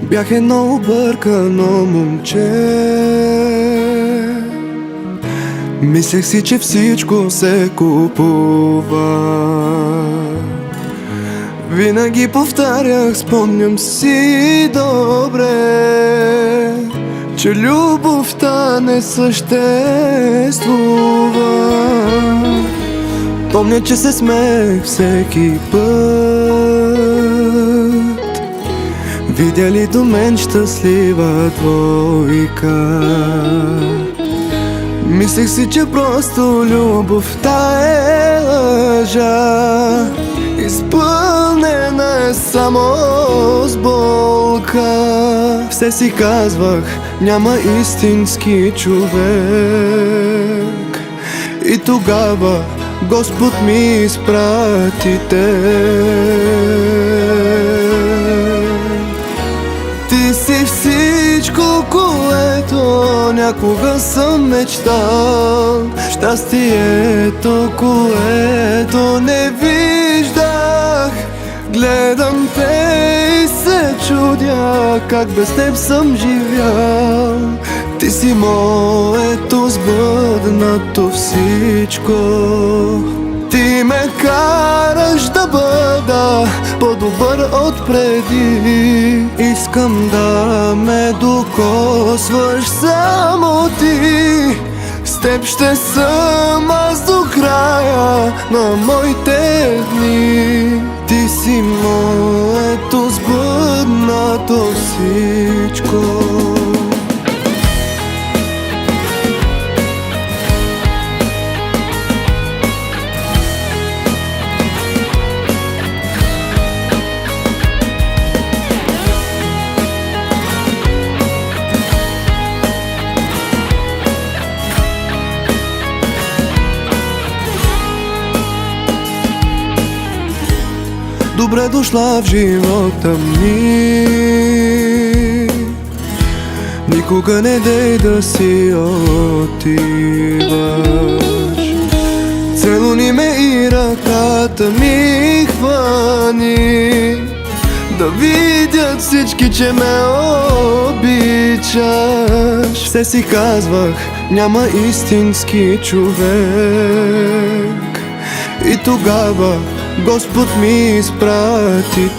Бях едно объркано момче. Мислех си, че всичко се купува. Винаги повтарях, спомням си добре, че любовта не съществува. Помня, че се смеех всеки път, видя ли до мен щастлива двойка. Мислех си, че просто любовта е лъжа, изпълнена е само с болка. Все си казвах, няма истински човек, и тогава Господ ми изпрати Ти си всичко, което някога съм мечтал, щастието, което не виждах. Гледам те и се чудя, как без теб съм живял. Ти си моето сбъднато всичко. Ти ме караш да бъда по-добър от преди. Искам да ме докосваш само ти. С теб ще съм аз до края на моите дни. Ти си моето сбъднато всичко. Добре дошла в живота ми. Никога не дей да си отиваш. Целуни ме и ръката ми хвани, да видят всички, че ме обичаш. Все си казвах, няма истински човек, и тогава Господ ми изпрати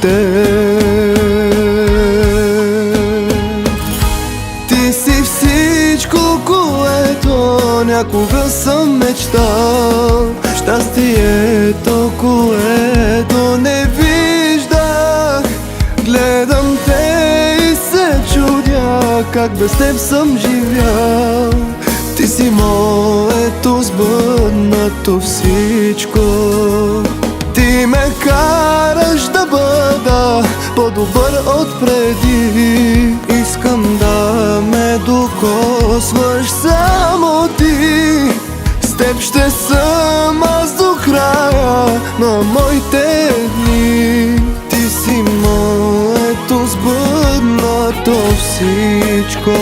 Ти си всичко, което някога съм мечтал, щастието, което не виждах. Гледам те и се чудя, как без теб съм живял. Ти си моето сбъднато всичко. Ти ме караш да бъда по-добър от преди. Искам да ме докосваш само ти. С теб ще съм аз до края на моите дни. Ти си моето сбъднато всичко.